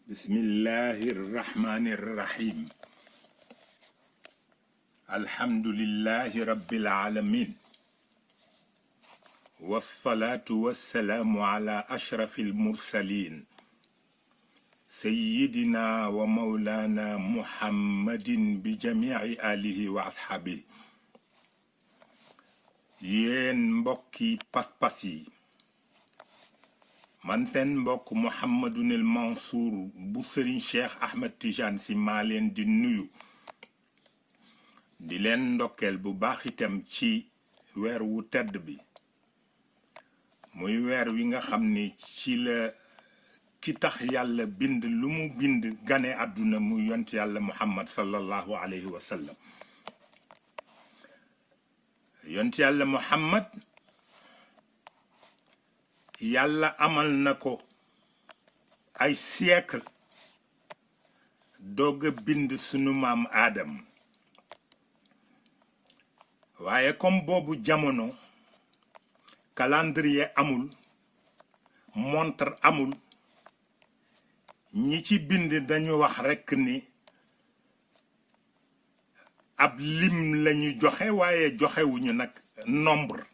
بسم الله الرحمن الرحيم الحمد لله رب العالمين والصلاة والسلام على أشرف المرسلين سيدنا ومولانا محمد بجميع آله وأصحابه ين مبكي باسباسي man seen mbokk Mouhamadunil Mansour bu Serigne Cheikh Ahmed Tidiane Sy maa leen di nuyu di leen ndokkeel bu baax itam ci weer wu tedd bi muy weer wi nga xam ni ci la ki tax yàlla bind lu mu bind gane àdduna mu yont yàlla Muhammad sallallahu alayhi wa sallam yont yàlla Muhammad yàlla amal na ko ay siècle doog a bind sunu maam Aadam waaye comme boobu jamono calendrier amul montre amul ñi ci bind dañu wax rekk ni ab lim lañu joxe waaye joxewuñu nag nombre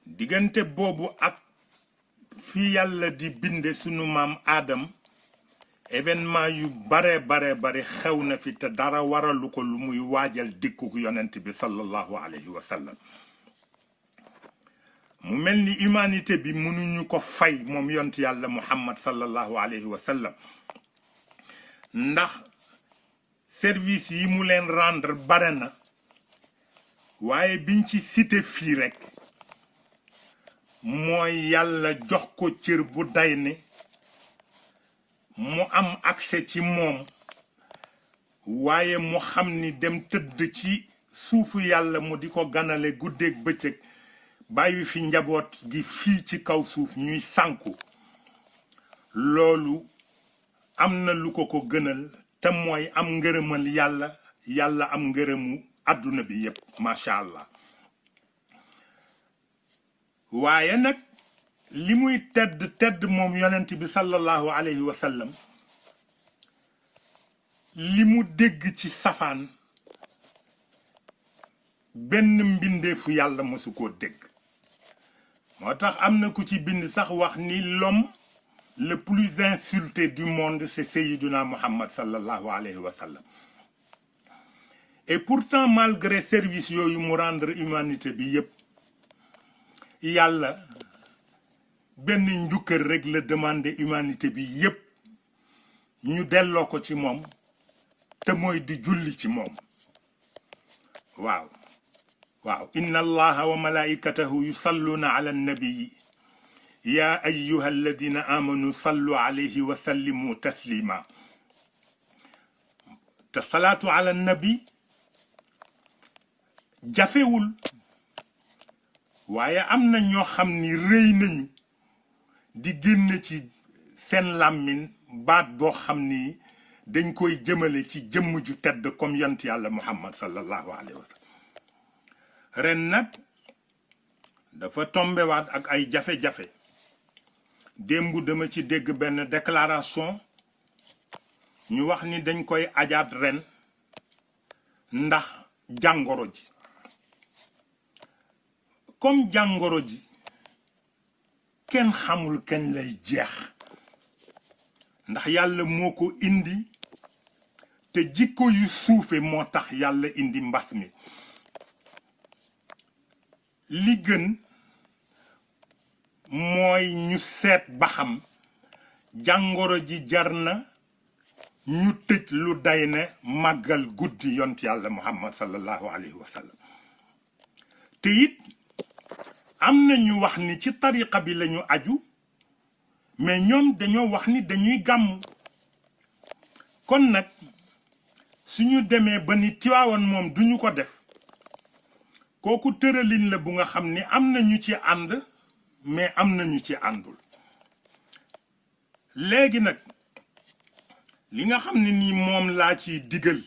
diggante boobu ak fi yàlla di binde sunu maam Aadam événement yu bare xew na fi te dara waralu ko lu muy waajal dikku yonent bi sallallahu alayhi wa sallam mu mel ni humanité bi mënuñu ko fay moom yont yàlla Muhammad sallallahu alayhi wa sallam ndax service yi mu leen rendre bare na waaye biñ ci cité fii rekk mooy yàlla jox ko cër bu day ne mu am accès ci moom waaye mu xam ni dem tëdd ci suufu yàlla mu di ko ganale guddeeg bëccëg bàyyi fi njaboot gi fii ci kaw suuf ñuy sànku loolu am na lu ko ko gënal te mooy am ngërëmal yàlla am ngërëmu àdduna bi yépp macha allah waaye nag li muy tedd moom yonent bi sallallahu alayhi wa sallam li mu dégg ci safaan benn mbindeefu yàlla mësu koo dégg moo tax am na ku ci bind sax wax ni l'homme le plus insulté du monde c'est Sayyiduna Muhammad sallallahu alayhi wa sallam et pourtant malgré service yooyu mu rendre humanité bi yépp yàlla benn njukkër rek la demandé humanité bi yépp ñu delloo ko ci moom te mooy di julli ci moom waaw inna allaha wa malaikatahu yusalluna ala nabii ya ayyuha alladina amanu sallu alayhi wa sallimu taslima te salaatu ala nabi jafewul waaye am na ñoo xam ni rëy nañu di génn ci seen làmmiñ baat boo xam ni dañ koy jëmale ci jëmm ju tedd comme yont yàlla Muhammad sallallahu alayhi wa sallam ren nag dafa tombewaat ak ay jafe-jafe démb dama ci dégg benn déclaration ñu wax ni dañ koy ajaat ren ndax jàngoro ji comme jàngoro ji kenn xamul kañ lay jeex ndax yàlla moo ko indi te jikko yu suufe moo tax yàlla indi mbas mi li gën mooy ñu seet ba xam jàngoro ji jar na ñu tëj lu day ne màggal guddi yont yàlla Muhammad sallallahu alayhi wa sallam te it am na ñu wax ni ci tariqa bi lañu aju mais ñoom dañoo wax ni dañuy gàmm kon nag suñu demee ba ni Tiwaawan moom duñu ko def kooku tëralin la bu nga xam ni am na ñu ci ànd mais am na ñu ci àndul léegi nag li nga xam ne nii moom laa ciy digal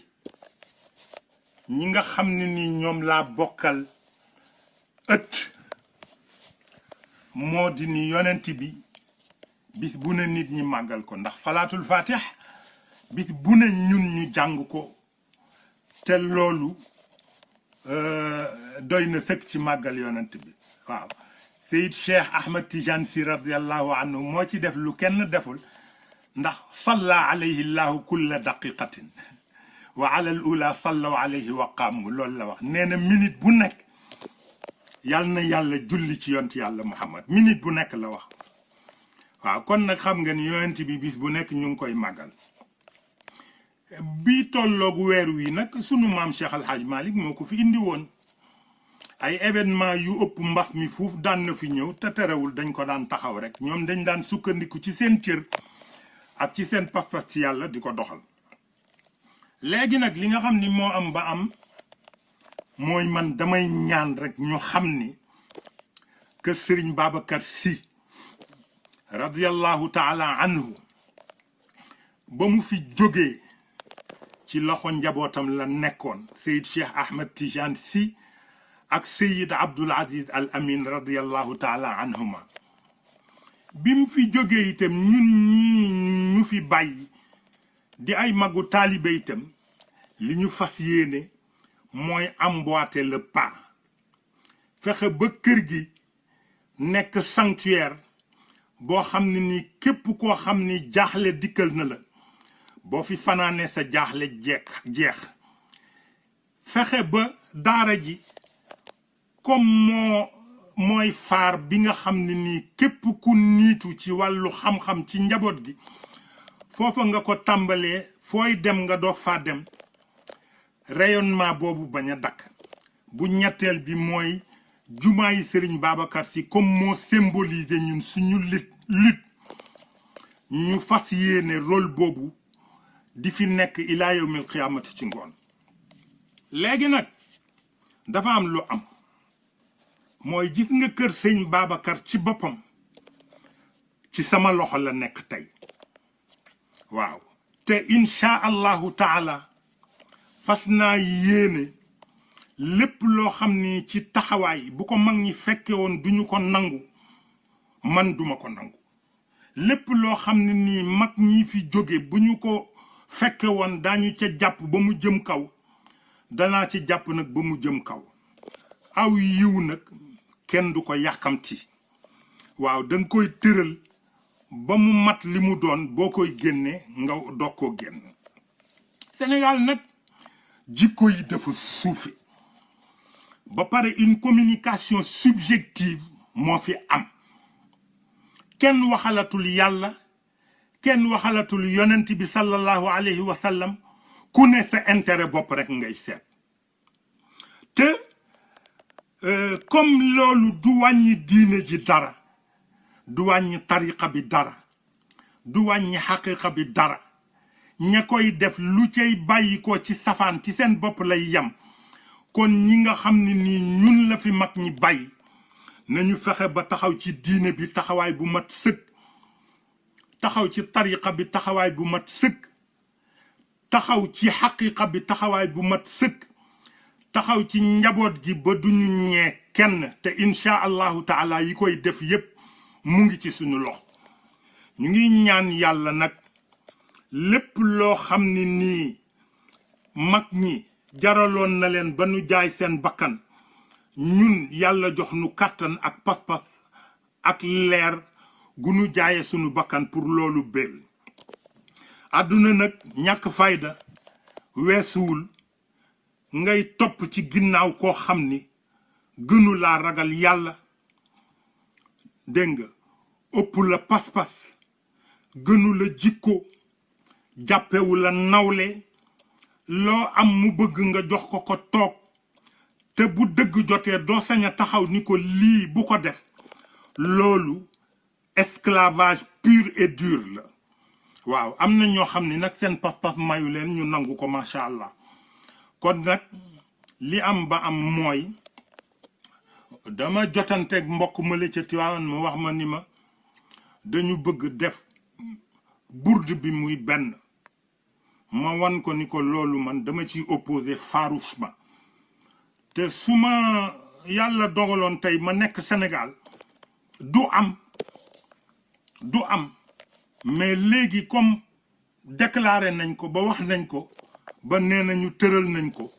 ñi nga xam ne nii ñoom laa bokkal ëtt moo di ni yonent bi bis bu ne nit ñi màggal ko ndax salaatul fatih bis bu ne ñun ñu jàng ko te loolu doy na sëkk ci màggal yonent bi waaw Seyid Cheikh Ahmed Tidiane Sy radiallahu anhu moo ci def lu kenn deful ndax salla alayhi llahu kulla daqiqatin wa ala al ula sallaw alayhi wa qaamu loolu la wax nee na minute bu nekk yàlla na yàlla julli ci yonent yàlla Muhammad minute bu nekk la wax waaw kon nag xam nga ni yonent bi bis bu nekk ñu ngi koy màggal bi tolloog weer wi nag sunu maam Cheikh Al Hadj Malick moo ko fi indi woon ay événement yu ëpp mbas mi fuuf daan na fi ñëw te terewul dañ ko daan taxaw rek ñoom dañ daan sukkandiku ci seen cër ak ci seen pas-pas ci yàlla di ko doxal léegi nag li nga xam ni moo am ba am mooy man damay ñaan rek ñu xam ni que Serigne Babacar Sy radiyallahu taala anhu ba mu fi jógee ci loxo njabootam la nekkoon Seyid Cheikh Ahmed Tidiane Sy ak Seyid Abdoul Aziz Al Amin radiyallahu taala anhuma bi mu fi jógee itam ñun ñi ñu fi bàyyi di ay magu taalibe itam li ñu fas yéene mooy emboîter le pas fexe ba kër gi nekk sanctuaire boo xam ne ni képp koo xam ni jaaxle dikkal na la boo fi fanaane sa jaaxle jeex fexe ba daara ji comme mooy faar bi nga xam ne nii képp ku niitu ci wàllu xam-xam ci njaboot gi foofa nga ko tàmbalee fooy dem nga doo faa dem rayonnement boobu bañ a dakk bu ñetteel bi mooy jumaa yi Serigne Babacar Sy comme moo symbolisé ñun suñu lutte ñu fas yéene rôle boobu di fi nekk ilaa yawmil qiyaamati ci ngoon léegi nag dafa am lu am mooy gis nga kër sëñ Babacar ci boppam ci sama loxo la nekk tey waaw te insha allahu taala fas naa yéene lépp loo xam ni ci taxawaay bu ko mag ñi fekke woon duñu ko nangu man duma ko nangu lépp loo xam ne nii mag ñi fi jóge bu ñu ko fekke woon daañu ca jàpp ba mu jëm kaw danaa ci jàpp nag ba mu jëm kaw aw yiw nag kenn du ko yàkkamti waaw danga koy tëral ba mu mat li mu doon boo koy génne nga doog koo génn Sénégal nag jikko yi dafa suufe ba pare une communication subjective moo fi am kenn waxalatul yàlla kenn waxalatul yonent bi sallallahu alayhi wa sallam ku ne sa intérêt bopp rek ngay seet te comme loolu du wàññi diine ji dara du wàññi tariqa bi dara du wàññi xaqiqa bi dara ña koy def lu cay bàyyi ko ci safaan ci seen bopp lay yem kon ñi nga xam ne nii ñun la fi mag ñi bàyyi nañu fexe ba taxaw ci diine bi taxawaay bu mat sëkk taxaw ci tariqa bi taxawaay bu mat sëkk taxaw ci xaqiqa bi taxawaay bu mat sëkk taxaw ci njaboot gi ba duñu ñee kenn te insha allahu taala yi koy def yépp mu ngi ci suñu loxo ñu ngi ñaan yàlla nag lépp loo xam ne nii mag ñi jaraloon na leen ba nu jaay seen bakkan ñun yàlla jox nu kàttan ak pas-pas ak leer gu nu jaaye sunu bakkan pour loolu bél àdduna nag ñàkk fayda weesuwul ngay topp ci ginnaaw koo xam ni gënu laa ragal yàlla dégg nga ëpp la pas-pas gënu la jikko jàppewu la nawle loo am mu bëgg nga jox ko ko toog te bu dëgg jotee doo sañ a taxaw ni ko lii bu ko def loolu esclavage pur et dur la waaw am na ñoo xam ne nag seen pas-pas mayu leen ñu nangu ko macha allah kon nag li am ba am mooy dama jotanteeg mbokk ma la ca Tiwaawan mu wax ma ni ma dañu bëgg def bourde bi muy benn ma wan ko ni ko loolu man dama ciy opposé farouchement te su ma yàlla dogaloon tey ma nekk Sénégal du am mais léegi comme déclaré nañ ko ba wax nañ ko ba nee nañu tëral nañ ko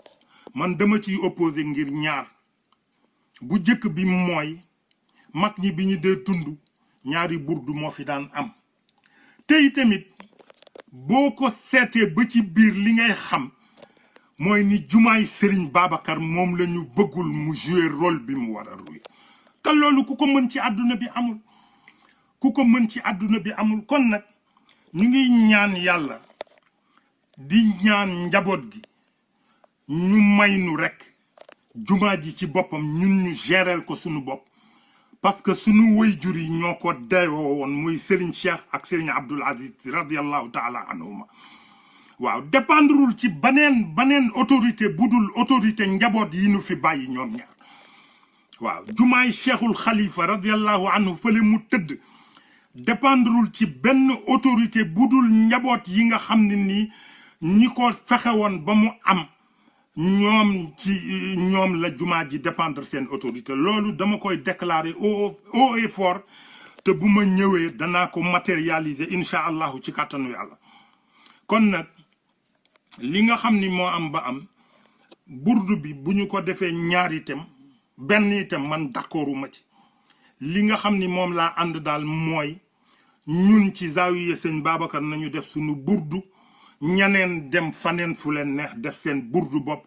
man dama ciy opposé ngir ñaar bu jëkk bi mooy mag ñi bi ñu dee tund ñaari burdu moo fi daan am tey tamit boo ko seetee ba ci biir li ngay xam mooy ni jumaay Serigne Babacar moom la ñu bëggul mu jouer rôle bi mu war a jouer te loolu ku ko mën ci àdduna bi amul ku ko mën ci àdduna bi amul kon nag ñu ngi ñaan yàlla di ñaan njaboot gi ñu may nu rekk jumaa ji ci boppam ñun ñu gérer ko sunu bopp parce que sunu waajur yi ñoo ko dayoo woon muy Serigne Cheikh ak Serigne Abdoul Aziz radiyallahu taala anhuma waaw dépendrul ci baneen autorité budul autorité njaboot yi nu fi bàyyi ñoom ñaar waaw jumaay Cheikhul Khalifa radiyallahu anhu fële mu tëdd dépendrul ci benn autorité budul njaboot yi nga xam ne nii ñi ko fexe woon ba mu am ñoom la jumaa ji dépendre seen autorité loolu dama koy déclarer haut et fort te bu ma ñëwee danaa ko matérialiser incha allahu ci kàttanu yàlla kon nag li nga xam ni moo am ba am burdu bi bu ñu ko defee ñaar itam benn itam man d'accorduma ci li nga xam ni moom laa ànd daal mooy ñun ci zaawiya sëñ Babacar nañu def suñu burdu ñaneen dem faneen fu leen neex def seen burdu bopp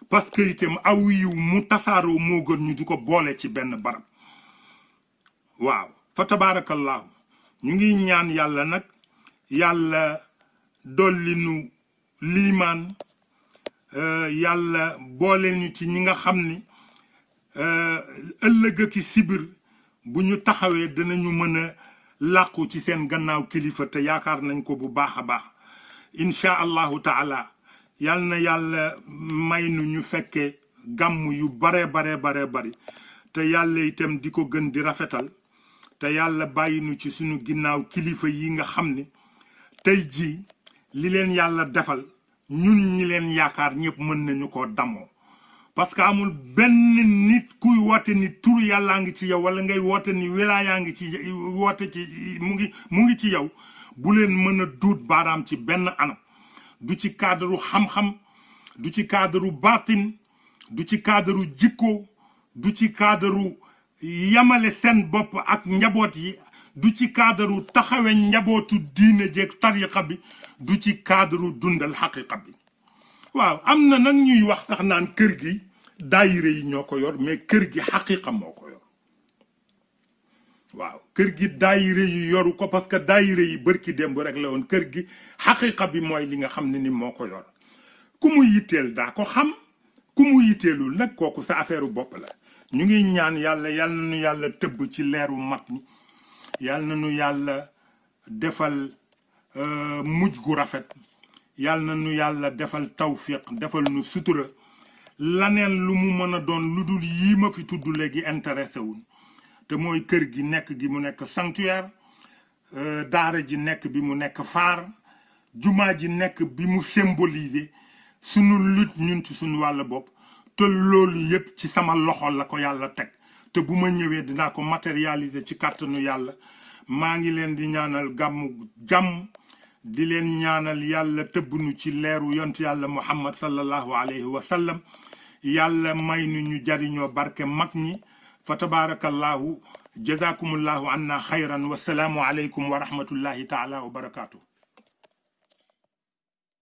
parce que itam aw yiw mu tasaaroo moo gën ñu di ko boole ci benn barab waaw fa tabaarakallaahu ñu ngi ñaan yàlla nag yàlla dolli nu liimaan yàlla boole ñu ci ñi nga xam ni ëllëg ak sibir bu ñu taxawee dinañu mën a làqu ci seen gannaaw kilifa te yaakaar nañ ko bu baax a baax incha allahu taala yal na yàlla may nu ñu fekkee gàmm yu bare bari te yàlla itam di ko gën di rafetal te yàlla bàyyi nu ci sunu ginnaaw kilifa yi nga xam ni tey jii li leen yàlla defal ñun ñi leen yaakaar ñëpp mën nañu ko damoo parce que amul benn nit kuy woote ni tur yàllaa ngi ci yow wala ngay woote ni wilaayaa ngi ci woote ci mu ngi ci yow bu leen mën a duut baaraam ci benn anam du ci cadre xam-xam du ci cadre baatin du ci cadre jikko du ci cadre yamale seen bopp ak njaboot yi du ci cadre taxawe njabootu diine jeeg tariqa bi du ci cadre dundal xaqiqa bi waaw am na nag ñuy wax sax naan kër gi daayire yi ñoo ko yor mais kër gi xaqiqa moo ko yor waaw kër gi daayire yi yoru ko parce que daayire yi bërki démb rek la woon kër gi xaqiqa bi mooy li nga xam ne ni moo ko yor ku mu yitteel daa ko xam ku mu yitteelul nag kooku sa affaire bopp la ñu ngi ñaan yàlla yal na nu yàlla tëbb ci leeru mag ñi yal na nu yàlla defal mujj gu rafet yal na nu yàlla defal tawfiq defal nu sutura laneen lu mu mën a doon lu dul yii ma fi tudd léegi intéressé wul te mooy kër gi mu nekk sanctuaire daara ji nekk bi mu nekk phare jumaa ji nekk bi mu symboliser sunu lutte ñun ci sunu wàll bopp te loolu yëpp ci sama loxo la ko yàlla teg te bu ma ñëwee dinaa ko matérialiser ci kàttanu yàlla maa ngi leen di ñaanal gàmmu jàmm di leen ñaanal yàlla tëbbnu ci leeru yont yàlla muhammad sallallahu alayhi wa sallam yàlla may nu ñu jariñoo barke mag ñi fa tabarakallahu jazakumullahu anna xayran wasalaamu aleykum wa rahmatullahi taala wa barakaatu